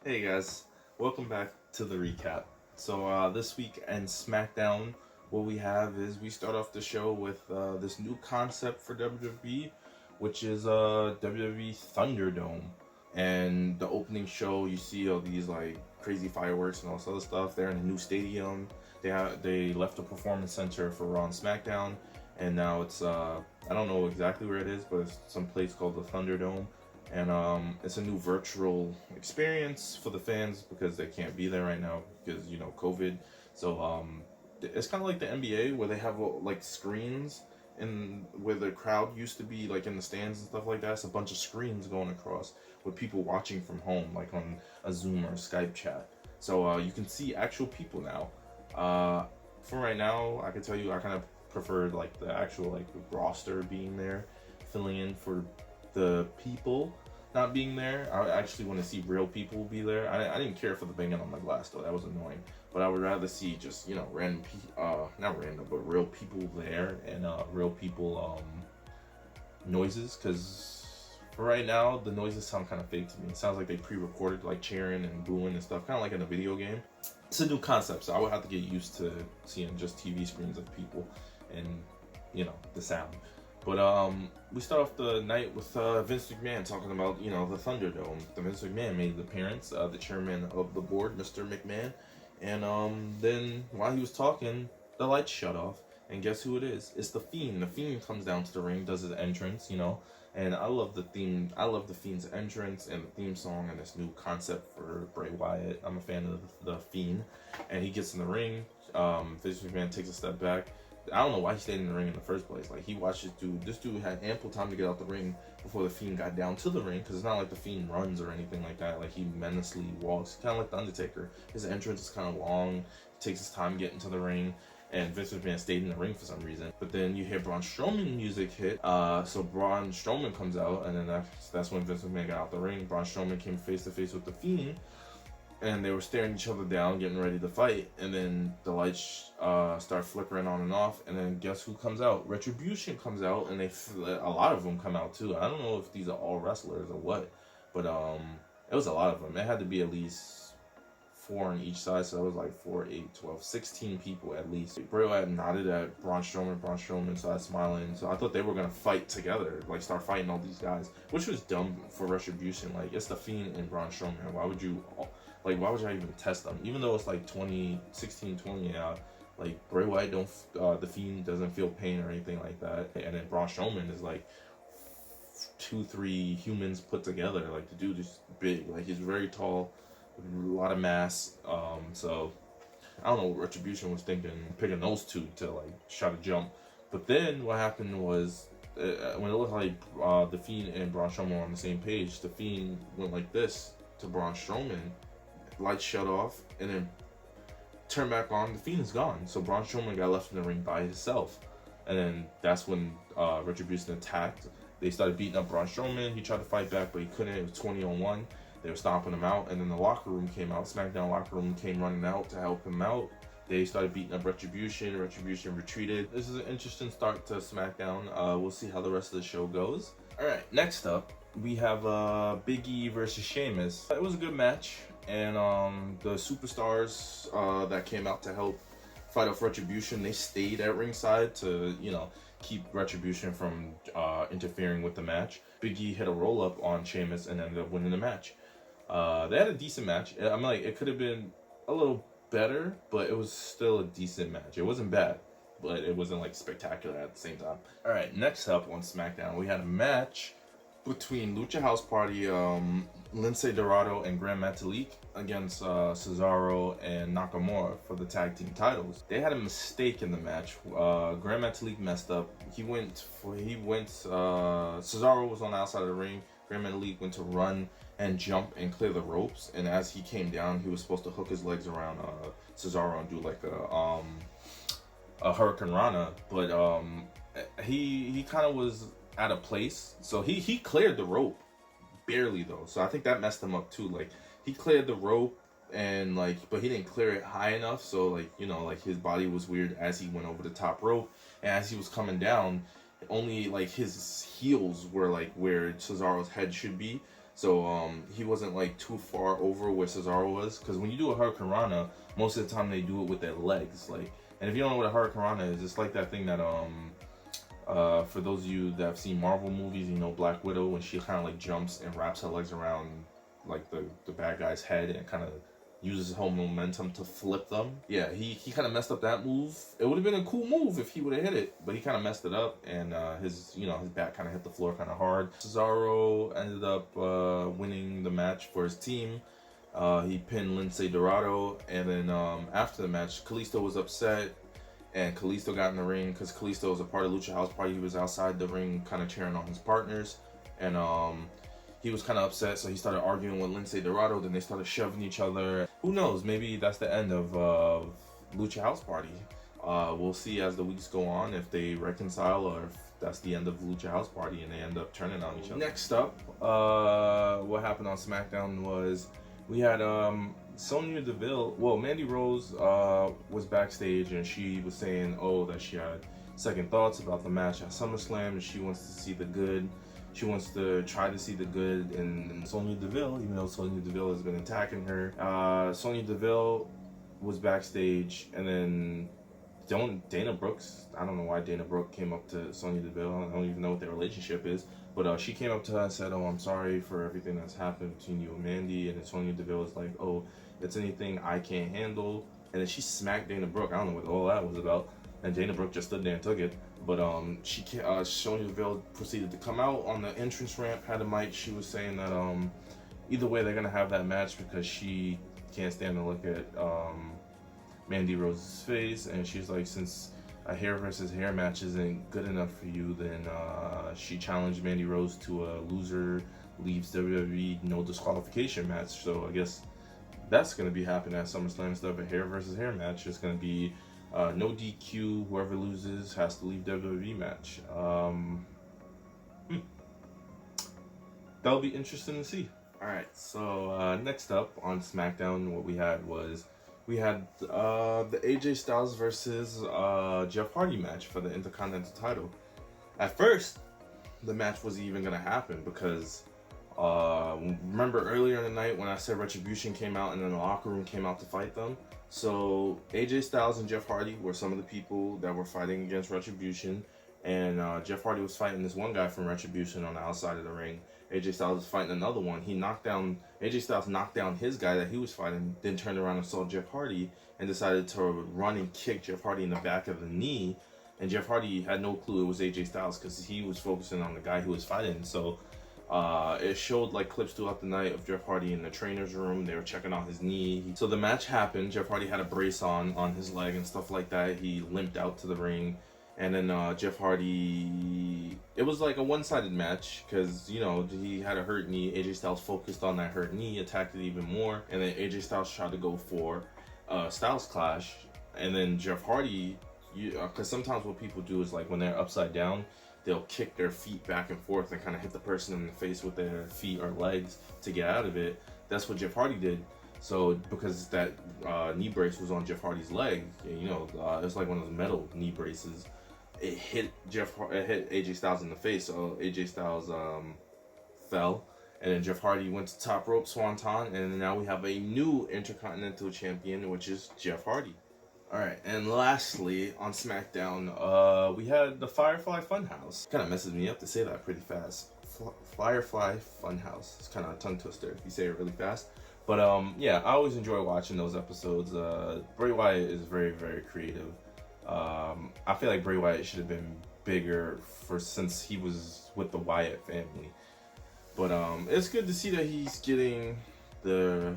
Hey guys, welcome back to the recap. This week and SmackDown, what we have is we start off the show with this new concept for WWE, which is WWE Thunderdome. And the opening show, you see all these like crazy fireworks and all this other stuff. They're in a new stadium. They left the performance center for Raw and SmackDown, and now it's I don't know exactly where it is, but it's some place called the Thunderdome. And it's a new virtual experience for the fans because they can't be there right now because COVID. So it's kind of like the NBA where they have like screens and where the crowd used to be like in the stands and stuff like that. It's a bunch of screens going across with people watching from home, like on a Zoom or a Skype chat. So you can see actual people now. For right now, I can tell you I kind of preferred like the actual like roster being there, filling in for the people not being there. I actually want to see real people be there. I didn't care for the banging on the glass though, that was annoying, but I would rather see just random not random but real people there and real people noises, because for right now the noises sound kind of fake to me. It sounds like they pre-recorded like cheering and booing and stuff, kind of like in a video game. It's a new concept, so I would have to get used to seeing just TV screens of people and the sound. But we start off the night with Vince McMahon talking about the Thunderdome. The Vince McMahon made an appearance, the chairman of the board, Mr. McMahon, and then while he was talking, the lights shut off, and guess who it is? It's the Fiend. The Fiend comes down to the ring, does his entrance, and I love the theme. I love the Fiend's entrance and the theme song and this new concept for Bray Wyatt. I'm a fan of the Fiend, and he gets in the ring. Vince McMahon takes a step back. I don't know why he stayed in the ring in the first place. Like, he watched this dude. This dude had ample time to get out the ring before the Fiend got down to the ring, because it's not like the Fiend runs or anything like that. Like, he menacingly walks, kind of like the Undertaker. His entrance is kind of long. He takes his time getting to the ring, and Vince McMahon stayed in the ring for some reason. But then you hear Braun Strowman music hit, so Braun Strowman comes out, and then that's when Vince McMahon got out the ring. Braun Strowman came face to face with the Fiend, and they were staring each other down, getting ready to fight, and then the lights start flickering on and off, and then guess who comes out? Retribution comes out, and a lot of them come out too. I don't know if these are all wrestlers or what, but it was a lot of them. It had to be at least 4 on each side, so it was like 4, 8, 12, 16 people at least. Bray Wyatt nodded at Braun Strowman started smiling, so I thought they were gonna fight together, like start fighting all these guys, which was dumb for Retribution. Like, it's the Fiend and Braun Strowman. Why would I even test them? Even though it's like 16-20, like Bray Wyatt the Fiend doesn't feel pain or anything like that. And then Braun Strowman is like 2-3 humans put together. Like, the dude is big. Like, he's very tall, with a lot of mass. So I don't know what Retribution was thinking, picking those two to like try to jump. But then what happened was, when it looked like the Fiend and Braun Strowman were on the same page, the Fiend went like this to Braun Strowman. Lights shut off, and then turned back on. The Fiend is gone, so Braun Strowman got left in the ring by himself. And then that's when Retribution attacked. They started beating up Braun Strowman. He tried to fight back, but he couldn't. It was 20-on-1. They were stomping him out, and then the locker room came out. SmackDown locker room came running out to help him out. They started beating up Retribution. Retribution retreated. This is an interesting start to SmackDown. We'll see how the rest of the show goes. All right, next up, we have Big E versus Sheamus. It was a good match. And the superstars that came out to help fight off Retribution, they stayed at ringside to, keep Retribution from interfering with the match. Big E hit a roll-up on Sheamus and ended up winning the match. They had a decent match. I'm like, it could have been a little better, but it was still a decent match. It wasn't bad, but it wasn't like spectacular at the same time. All right, next up on SmackDown, we had a match between Lucha House Party, Lince Dorado and Gran Metalik against Cesaro and Nakamura for the tag team titles. They had a mistake in the match. Gran Metalik messed up. Cesaro was on the outside of the ring. Gran Metalik went to run and jump and clear the ropes, and as he came down, he was supposed to hook his legs around Cesaro and do like a Hurricane Rana, but he kind of was out of place, so he cleared the rope barely though, so I think that messed him up too. Like, he cleared the rope and but he didn't clear it high enough, so like his body was weird as he went over the top rope, and as he was coming down, only like his heels were like where Cesaro's head should be, So he wasn't like too far over where Cesaro was. Because when you do a Hurricanrana, most of the time they do it with their legs. Like, and if you don't know what a Hurricanrana is, it's like that thing that for those of you that have seen Marvel movies, you know Black Widow, when she kind of like jumps and wraps her legs around like the bad guy's head and kind of uses his whole momentum to flip them. Yeah, he kind of messed up that move. It would have been a cool move if he would have hit it, but he kind of messed it up, and his back kind of hit the floor kind of hard. Cesaro ended up winning the match for his team. He pinned Lince Dorado, and then after the match, Kalisto was upset, and Kalisto got in the ring because Kalisto was a part of Lucha House Party. He was outside the ring kind of cheering on his partners, and he was kind of upset, so he started arguing with Lince Dorado. Then they started shoving each other. Who knows? Maybe that's the end of Lucha House Party. We'll see as the weeks go on if they reconcile or if that's the end of Lucha House Party and they end up turning on each other. Next up, what happened on SmackDown was we had Sonya Deville. Well, Mandy Rose was backstage and she was saying, that she had second thoughts about the match at SummerSlam and she wants to see the good. She wants to try to see the good in Sonya Deville, even though Sonya Deville has been attacking her. Sonya Deville was backstage, and then Dana Brooks, I don't know why Dana Brooke came up to Sonya Deville. I don't even know what their relationship is. But she came up to her and said, I'm sorry for everything that's happened between you and Mandy. And then Sonya Deville was like, it's anything I can't handle. And then she smacked Dana Brooke. I don't know what all that was about. And Dana Brooke just stood there and took it. But Sonya Deville proceeded to come out on the entrance ramp, had a mic. She was saying that either way they're gonna have that match because she can't stand to look at Mandy Rose's face, and she's like, since a hair versus hair match isn't good enough for you, then she challenged Mandy Rose to a loser leaves WWE no disqualification match. So I guess that's gonna be happening at SummerSlam instead of a hair versus hair match. It's gonna be no DQ. Whoever loses has to leave WWE match. That'll be interesting to see. Alright, so next up on SmackDown, what we had was the AJ Styles versus Jeff Hardy match for the Intercontinental title. At first, the match wasn't even going to happen because remember earlier in the night when I said Retribution came out and then the Locker Room came out to fight them? So AJ Styles and Jeff Hardy were some of the people that were fighting against Retribution, and Jeff Hardy was fighting this one guy from Retribution on the outside of the ring. AJ Styles was fighting another one. AJ Styles knocked down his guy that he was fighting, then turned around and saw Jeff Hardy and decided to run and kick Jeff Hardy in the back of the knee. And Jeff Hardy had no clue it was AJ Styles because he was focusing on the guy who was fighting. So it showed like clips throughout the night of Jeff Hardy in the trainer's room. They were checking out his knee. So the match happened. Jeff Hardy had a brace on his leg and stuff like that. He limped out to the ring. And then Jeff Hardy, it was like a one-sided match because, he had a hurt knee. AJ Styles focused on that hurt knee, attacked it even more. And then AJ Styles tried to go for Styles Clash. And then Jeff Hardy, because sometimes what people do is like when they're upside down, they'll kick their feet back and forth and kind of hit the person in the face with their feet or legs to get out of it. That's what Jeff Hardy did. So because that knee brace was on Jeff Hardy's leg, it's like one of those metal knee braces. It hit AJ Styles in the face, so AJ Styles fell, and then Jeff Hardy went to top rope swanton, and now we have a new Intercontinental Champion, which is Jeff Hardy. Alright, and lastly, on SmackDown, we had the Firefly Fun House. Kind of messes me up to say that pretty fast. Firefly Fun House. It's kind of a tongue twister if you say it really fast. But I always enjoy watching those episodes. Bray Wyatt is very, very creative. I feel like Bray Wyatt should have been bigger since he was with the Wyatt family. But it's good to see that he's getting the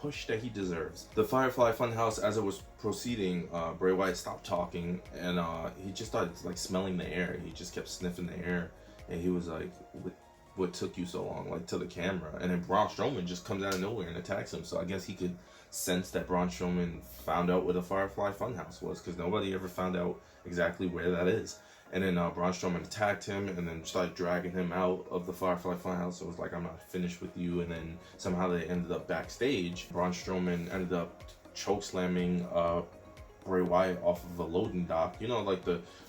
push that he deserves. The Firefly Funhouse, as it was proceeding, Bray Wyatt stopped talking and he just started like smelling the air. He just kept sniffing the air, and he was like, "What took you so long?" Like to the camera. And then Braun Strowman just comes out of nowhere and attacks him. So I guess he could sense that Braun Strowman found out where the Firefly Funhouse was, because nobody ever found out exactly where that is. And then Braun Strowman attacked him and then started dragging him out of the Firefly Funhouse. So it was like, "I'm not finished with you." And then somehow they ended up backstage. Braun Strowman ended up chokeslamming Bray Wyatt off of a loading dock. You know, like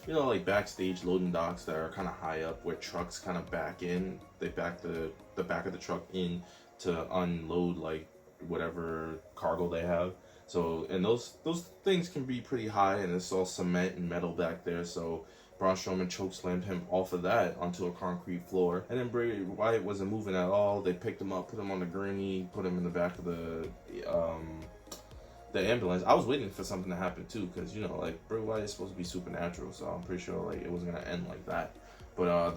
like backstage loading docks that are kind of high up where trucks kind of back in. They back the back of the truck in to unload like whatever cargo they have. So, and those things can be pretty high, and it's all cement and metal back there. So Braun Strowman chokeslammed him off of that onto a concrete floor. And then Bray Wyatt wasn't moving at all. They picked him up, put him on the gurney, put him in the back of the ambulance. I was waiting for something to happen too, because like Bray Wyatt is supposed to be supernatural, so I'm pretty sure like it wasn't gonna end like that. But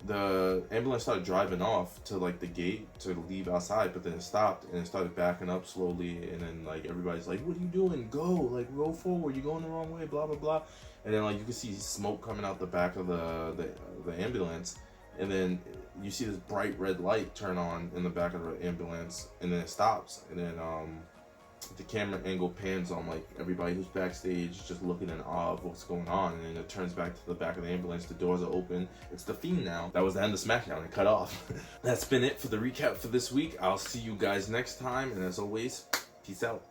the ambulance started driving off to like the gate to leave outside, but then it stopped and it started backing up slowly, and then like everybody's like, "What are you doing? Go forward! You're going the wrong way!" Blah blah blah. And then like you can see smoke coming out the back of the ambulance, and then you see this bright red light turn on in the back of the ambulance, and then it stops, and then the camera angle pans on like everybody who's backstage just looking in awe of what's going on, and then it turns back to the back of the ambulance. The doors are open. It's the Fiend now. That was the end of SmackDown. It cut off. That's been it for the recap for this week. I'll see you guys next time, and as always, peace out.